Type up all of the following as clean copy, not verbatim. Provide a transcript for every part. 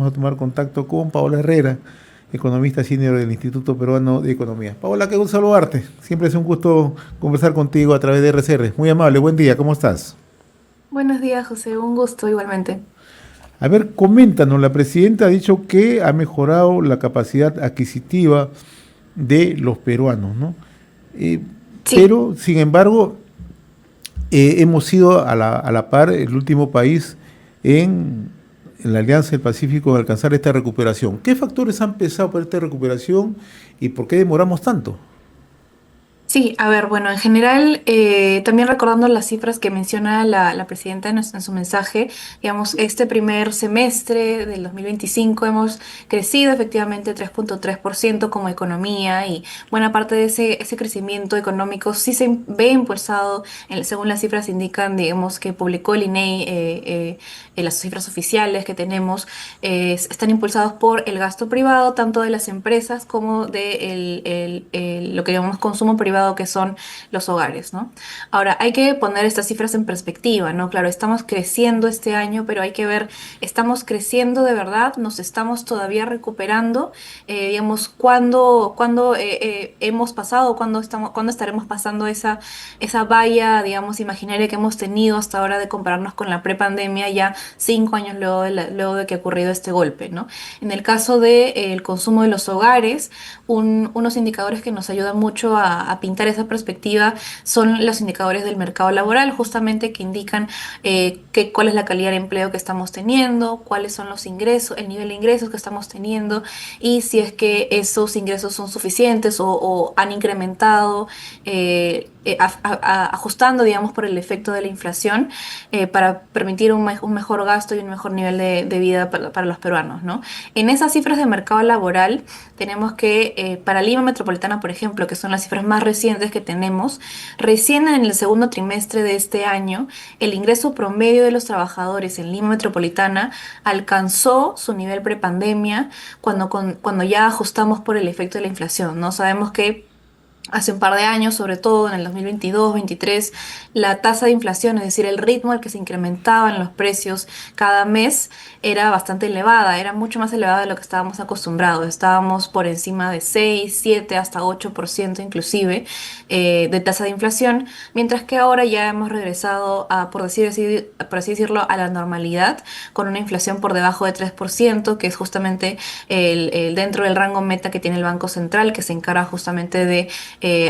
vamos a tomar contacto con Paola Herrera, economista senior del Instituto Peruano de Economía. Paola, qué gusto saludarte. Siempre es un gusto conversar contigo a través de RCR. Muy amable, buen día, ¿cómo estás? Buenos días, José. Un gusto igualmente. A ver, coméntanos, la presidenta ha dicho que ha mejorado la capacidad adquisitiva de los peruanos, ¿no? Eh, Sí, pero, sin embargo, hemos sido a la par el último país en, en la Alianza del Pacífico en alcanzar esta recuperación. ¿Qué factores han pesado para esta recuperación y por qué demoramos tanto? sí, a ver, bueno, en general, también recordando las cifras que menciona la presidenta en su mensaje, digamos, este primer semestre del 2025 hemos crecido efectivamente 3,3% como economía y buena parte de ese crecimiento económico sí se ve impulsado, según las cifras indican, digamos, que publicó el INEI, las cifras oficiales que tenemos, están impulsados por el gasto privado, tanto de las empresas como de lo que llamamos consumo privado, que son los hogares, ¿no? Ahora, hay que poner estas cifras en perspectiva, ¿no? Claro, estamos creciendo este año, pero hay que ver, ¿estamos creciendo de verdad? ¿Nos estamos todavía recuperando? Digamos, ¿cuándo hemos pasado? ¿Cuándo estaremos pasando esa valla, digamos, imaginaria que hemos tenido hasta ahora de compararnos con la prepandemia ya 5 años luego de que ha ocurrido este golpe, ¿no? En el caso del consumo de los hogares, unos indicadores que nos ayudan mucho a pintar esa perspectiva son los indicadores del mercado laboral, justamente que indican cuál es la calidad de empleo que estamos teniendo, cuáles son los ingresos, el nivel de ingresos que estamos teniendo y si es que esos ingresos son suficientes o han incrementado, ajustando, digamos, por el efecto de la inflación, para permitir un mejor gasto y un mejor nivel de vida para los peruanos, ¿no? En esas cifras de mercado laboral tenemos que, para Lima Metropolitana, por ejemplo, que son las cifras más recientes que tenemos, recién en el segundo trimestre de este año, el ingreso promedio de los trabajadores en Lima Metropolitana alcanzó su nivel prepandemia cuando ya ajustamos por el efecto de la inflación, ¿no? Sabemos que hace un par de años, sobre todo en el 2022-23, la tasa de inflación, es decir, el ritmo al que se incrementaban los precios cada mes, era bastante elevada, era mucho más elevada de lo que estábamos acostumbrados. Estábamos por encima de 6, 7, hasta 8% inclusive, de tasa de inflación, mientras que ahora ya hemos regresado a, por así decirlo, a la normalidad, con una inflación por debajo de 3%, que es justamente dentro del rango meta que tiene el Banco Central, que se encarga justamente de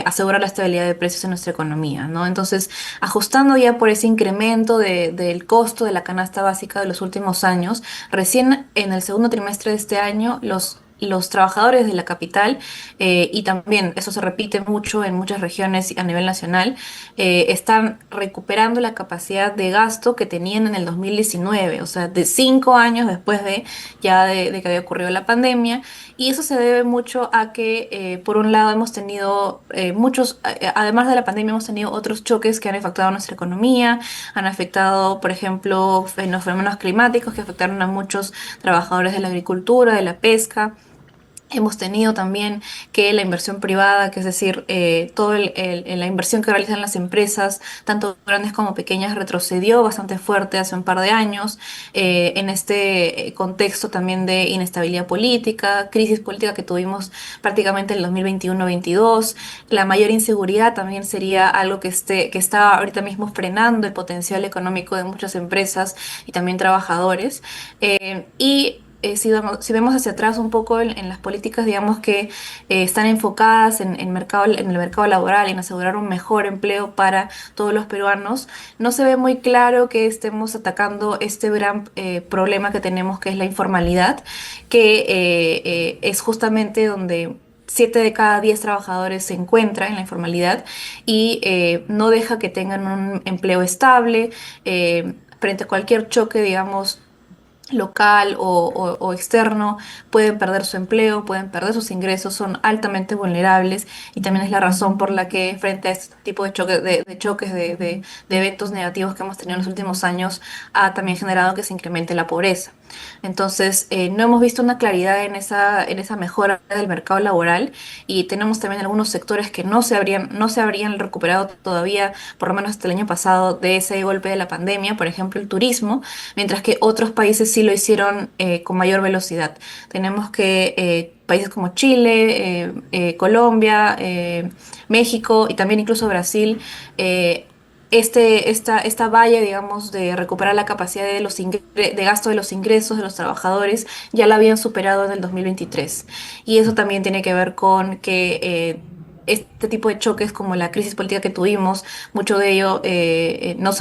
asegurar la estabilidad de precios en nuestra economía, ¿no? Entonces, ajustando ya por ese incremento del costo de la canasta básica de los últimos años, recién en el segundo trimestre de este año, los trabajadores de la capital, y también eso se repite mucho en muchas regiones a nivel nacional, están recuperando la capacidad de gasto que tenían en el 2019, o sea, de 5 años después de que había ocurrido la pandemia. Y eso se debe mucho a que, por un lado, hemos tenido además de la pandemia, hemos tenido otros choques que han afectado a nuestra economía, han afectado, por ejemplo, en los fenómenos climáticos que afectaron a muchos trabajadores de la agricultura, de la pesca. Hemos tenido también que la inversión privada, que es decir, la inversión que realizan las empresas, tanto grandes como pequeñas, retrocedió bastante fuerte hace un par de años, en este contexto también de inestabilidad política, crisis política que tuvimos prácticamente en el 2021-22. La mayor inseguridad también sería algo que está ahorita mismo frenando el potencial económico de muchas empresas y también trabajadores. Si vemos hacia atrás un poco en las políticas, digamos que están enfocadas en el mercado laboral, en asegurar un mejor empleo para todos los peruanos, no se ve muy claro que estemos atacando este gran problema que tenemos, que es la informalidad, que es justamente donde 7 de cada 10 trabajadores se encuentran en la informalidad y no deja que tengan un empleo estable, frente a cualquier choque, digamos, local o externo, pueden perder su empleo, pueden perder sus ingresos, son altamente vulnerables y también es la razón por la que frente a este tipo de choques, de eventos negativos que hemos tenido en los últimos años, ha también generado que se incremente la pobreza. Entonces, no hemos visto una claridad en esa mejora del mercado laboral y tenemos también algunos sectores que no se habrían recuperado todavía, por lo menos hasta el año pasado, de ese golpe de la pandemia, por ejemplo, el turismo, mientras que otros países sí sí lo hicieron con mayor velocidad. Tenemos que países como Chile, Colombia, México y también incluso Brasil, esta valla, digamos, de recuperar la capacidad de, de gasto de los ingresos de los trabajadores, ya la habían superado en el 2023. Y eso también tiene que ver con que este tipo de choques como la crisis política que tuvimos, mucho de ello no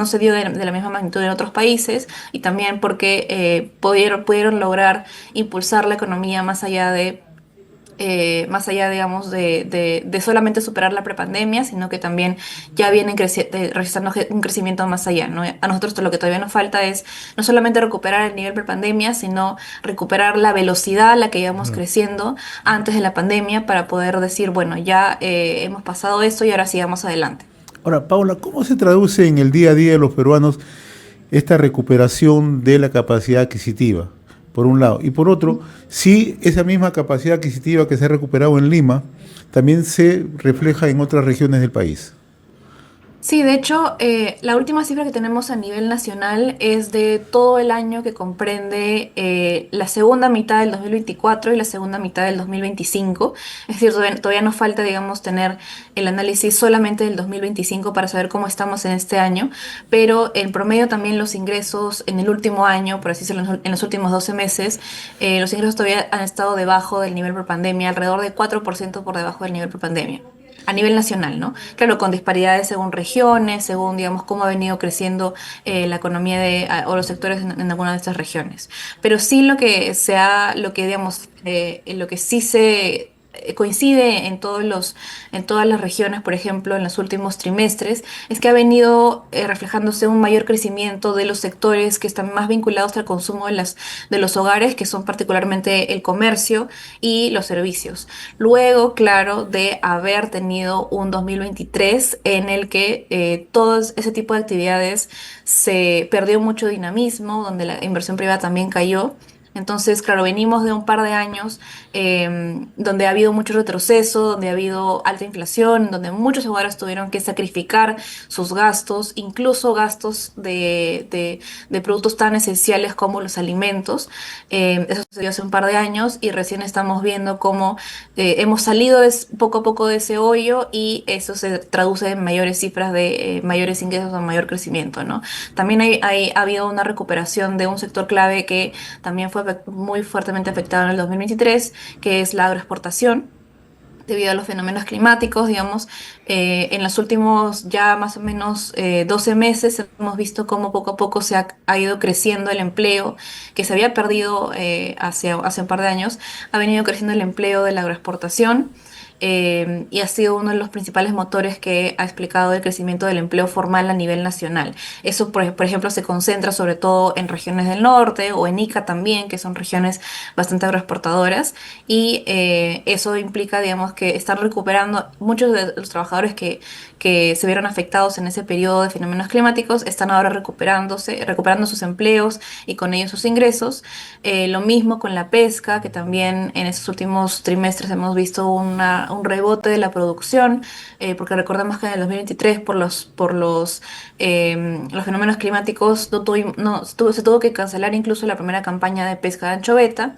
se dio de la misma magnitud en otros países y también porque pudieron lograr impulsar la economía más allá, digamos, de solamente superar la prepandemia, sino que también ya vienen registrando un crecimiento más allá, ¿no? A nosotros lo que todavía nos falta es no solamente recuperar el nivel prepandemia, sino recuperar la velocidad a la que íbamos Claro. creciendo antes de la pandemia para poder decir, bueno, ya hemos pasado esto y ahora sigamos adelante. Ahora, Paula, ¿cómo se traduce en el día a día de los peruanos esta recuperación de la capacidad adquisitiva, por un lado? Y por otro, si esa misma capacidad adquisitiva que se ha recuperado en Lima también se refleja en otras regiones del país. Sí, de hecho, la última cifra que tenemos a nivel nacional es de todo el año que comprende la segunda mitad del 2024 y la segunda mitad del 2025. Es decir, todavía nos falta, digamos, tener el análisis solamente del 2025 para saber cómo estamos en este año, pero en promedio también los ingresos en el último año, por así decirlo, en los últimos 12 meses, los ingresos todavía han estado debajo del nivel por pandemia, alrededor de 4% por debajo del nivel por pandemia a nivel nacional, ¿no? Claro, con disparidades según regiones, según, digamos, cómo ha venido creciendo la economía o los sectores en alguna de estas regiones. Pero sí lo que, digamos, lo que sí se coincide en todas las regiones, por ejemplo, en los últimos trimestres, es que ha venido reflejándose un mayor crecimiento de los sectores que están más vinculados al consumo de los hogares, que son particularmente el comercio y los servicios. Luego, claro, de haber tenido un 2023 en el que todo ese tipo de actividades se perdió mucho dinamismo, donde la inversión privada también cayó. Entonces, claro, venimos de un par de años donde ha habido mucho retroceso, donde ha habido alta inflación, donde muchos hogares tuvieron que sacrificar sus gastos, incluso gastos de productos tan esenciales como los alimentos. Eso sucedió hace un par de años y recién estamos viendo cómo hemos salido poco a poco de ese hoyo y eso se traduce en mayores cifras de mayores ingresos o mayor crecimiento, ¿no? También ha habido una recuperación de un sector clave que también fue muy fuertemente afectado en el 2023, que es la agroexportación debido a los fenómenos climáticos, digamos, en los últimos ya más o menos 12 meses hemos visto cómo poco a poco ha ido creciendo el empleo que se había perdido hace un par de años, ha venido creciendo el empleo de la agroexportación. Y ha sido uno de los principales motores que ha explicado el crecimiento del empleo formal a nivel nacional. Eso, por ejemplo, se concentra sobre todo en regiones del norte o en Ica también, que son regiones bastante agroexportadoras, y eso implica, digamos, que están recuperando muchos de los trabajadores que se vieron afectados en ese periodo de fenómenos climáticos, están ahora recuperando sus empleos y con ellos sus ingresos. Lo mismo con la pesca, que también en estos últimos trimestres hemos visto un rebote de la producción, porque recordemos que en el 2023 los fenómenos climáticos se tuvo que cancelar incluso la primera campaña de pesca de anchoveta.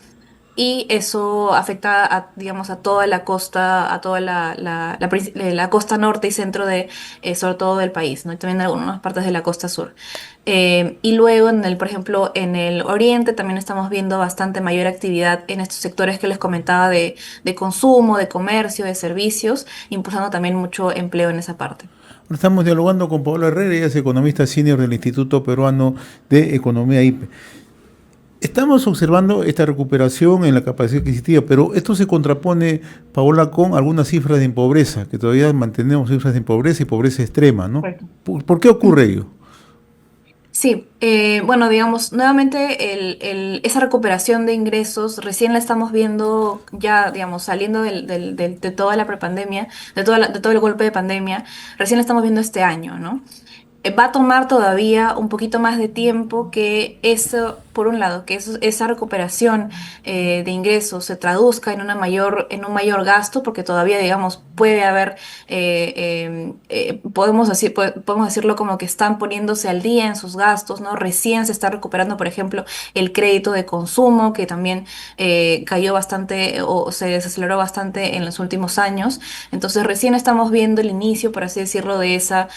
Y eso afecta digamos, a toda la costa, a toda la costa norte y centro sobre todo del país, ¿no? Y también en algunas partes de la costa sur. Y luego, por ejemplo, en el oriente también estamos viendo bastante mayor actividad en estos sectores que les comentaba de consumo, de comercio, de servicios, impulsando también mucho empleo en esa parte. Ahora estamos dialogando con Paola Herrera, ella es economista senior del Instituto Peruano de Economía IPE. Estamos observando esta recuperación en la capacidad adquisitiva, pero esto se contrapone, Paola, con algunas cifras de pobreza, que todavía mantenemos cifras de pobreza y pobreza extrema, ¿no? Correcto. ¿Por qué ocurre ello? Sí, bueno, digamos, nuevamente esa recuperación de ingresos recién la estamos viendo ya, digamos, saliendo de toda la prepandemia, de todo el golpe de pandemia, recién la estamos viendo este año, ¿no? va a tomar todavía un poquito más de tiempo que eso, por un lado, que esa recuperación de ingresos se traduzca en un mayor gasto, porque todavía, digamos, puede haber, podemos decirlo como que están poniéndose al día en sus gastos, ¿no? Recién se está recuperando, por ejemplo, el crédito de consumo, que también cayó bastante o se desaceleró bastante en los últimos años. Entonces, recién estamos viendo el inicio, por así decirlo, de esa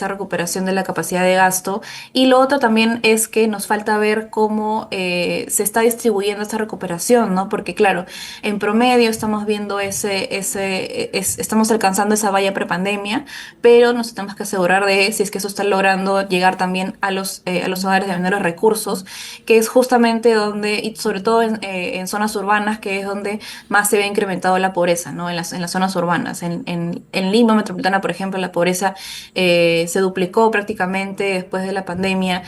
recuperación de la capacidad de gasto. Y lo otro también es que nos falta ver cómo se está distribuyendo esta recuperación, ¿no? Porque claro, en promedio estamos viendo estamos alcanzando esa valla prepandemia, pero nos tenemos que asegurar de si es que eso está logrando llegar también a los hogares de menores recursos, que es justamente donde, y sobre todo en zonas urbanas, que es donde más se ve incrementado la pobreza, ¿no? En las zonas urbanas. En Lima Metropolitana, por ejemplo, la pobreza se duplicó prácticamente después de la pandemia,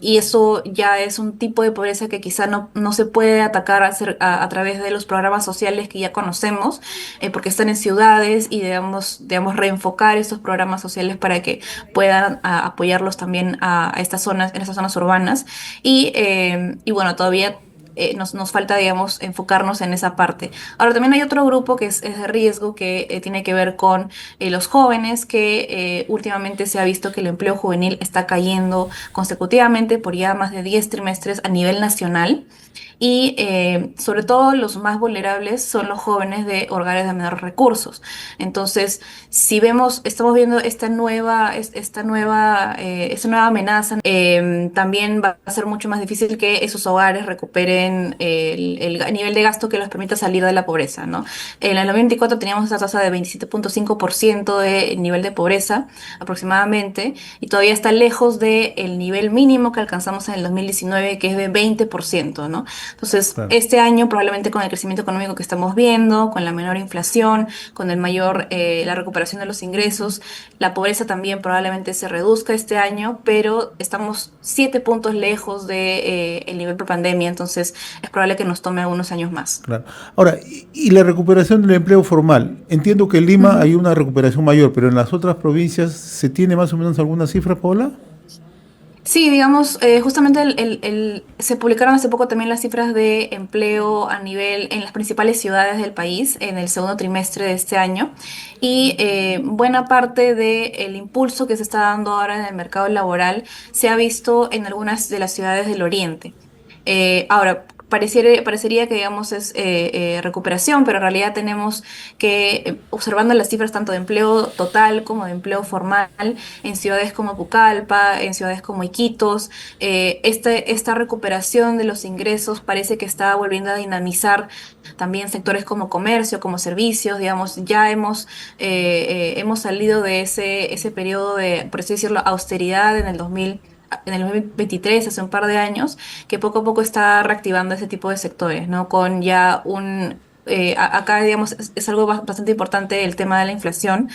y eso ya es un tipo de pobreza que quizá no se puede atacar a través de los programas sociales que ya conocemos, porque están en ciudades y debemos reenfocar estos programas sociales para que puedan apoyarlos también a estas zonas, en estas zonas urbanas. Y bueno, todavía nos falta, digamos, enfocarnos en esa parte. Ahora, también hay otro grupo que es de riesgo que tiene que ver con los jóvenes, que últimamente se ha visto que el empleo juvenil está cayendo consecutivamente por ya más de 10 trimestres a nivel nacional. Y sobre todo los más vulnerables son los jóvenes de hogares de menores recursos. Entonces, si estamos viendo esta nueva amenaza, también va a ser mucho más difícil que esos hogares recuperen el nivel de gasto que les permita salir de la pobreza, ¿no? En el 2024 teníamos esa tasa de 27,5% de nivel de pobreza aproximadamente, y todavía está lejos del nivel mínimo que alcanzamos en el 2019, que es de 20%, ¿no? Entonces, Claro. este año probablemente con el crecimiento económico que estamos viendo, con la menor inflación, con la recuperación de los ingresos, la pobreza también probablemente se reduzca este año, pero estamos 7 puntos lejos de, el nivel pre-pandemia, entonces es probable que nos tome algunos años más. Claro. Ahora, y la recuperación del empleo formal. Entiendo que en Lima hay una recuperación mayor, pero en las otras provincias ¿se tiene más o menos alguna cifra, Paula? Sí, digamos, justamente se publicaron hace poco también las cifras de empleo a nivel en las principales ciudades del país en el segundo trimestre de este año, y buena parte del impulso que se está dando ahora en el mercado laboral se ha visto en algunas de las ciudades del oriente. Ahora, parecería que, digamos, es recuperación, pero en realidad tenemos que, observando las cifras tanto de empleo total como de empleo formal, en ciudades como Pucallpa, en ciudades como Iquitos, esta recuperación de los ingresos parece que está volviendo a dinamizar también sectores como comercio, como servicios, digamos, ya hemos salido de ese periodo de, por así decirlo, austeridad en el 2023, hace un par de años, que poco a poco está reactivando ese tipo de sectores, ¿no? Con ya acá, digamos, es algo bastante importante el tema de la inflación,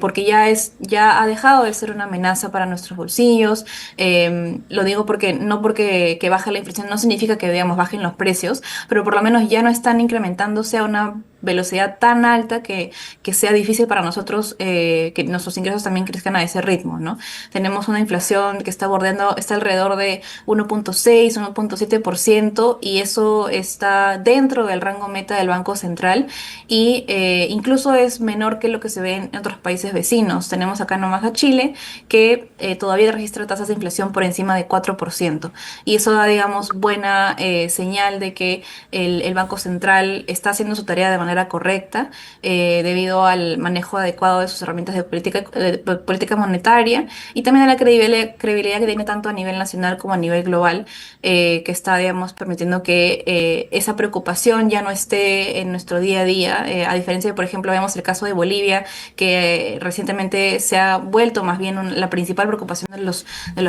porque ya ha dejado de ser una amenaza para nuestros bolsillos. Lo digo porque no porque que baje la inflación no significa que, digamos, bajen los precios, pero por lo menos ya no están incrementándose a una velocidad tan alta que sea difícil para nosotros, que nuestros ingresos también crezcan a ese ritmo, ¿no? Tenemos una inflación que está alrededor de 1,6, 1,7%, y eso está dentro del rango meta del Banco Central, y incluso es menor que lo que se ve en otros países vecinos. Tenemos acá nomás a Chile, que todavía registra tasas de inflación por encima de 4%, y eso da, digamos, buena señal de que el Banco Central está haciendo su tarea de manera correcta, debido al manejo adecuado de sus herramientas de política monetaria, y también a la credibilidad que tiene tanto a nivel nacional como a nivel global, que está, digamos, permitiendo que esa preocupación ya no esté en nuestro día a día. A diferencia de, por ejemplo, vemos el caso de Bolivia, que recientemente se ha vuelto más bien la principal preocupación de los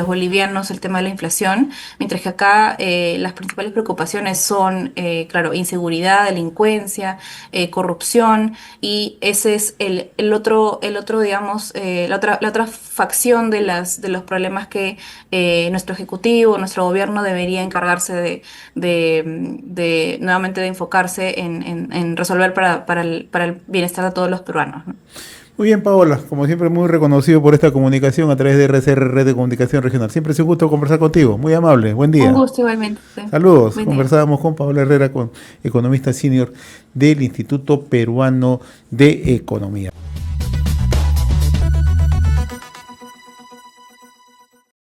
bolivianos el tema de la inflación, mientras que acá las principales preocupaciones son, claro, inseguridad, delincuencia, corrupción, y ese es el otro, digamos, la otra facción de los problemas que nuestro ejecutivo, nuestro gobierno debería encargarse de nuevamente de enfocarse en resolver para el bienestar de todos los peruanos, ¿no? Muy bien, Paola, como siempre muy reconocido por esta comunicación a través de RCR, Red de Comunicación Regional. Siempre es un gusto conversar contigo, muy amable, buen Un día. gusto igualmente. Saludos, Buen día. conversábamos con Paola Herrera, economista senior del Instituto Peruano de Economía.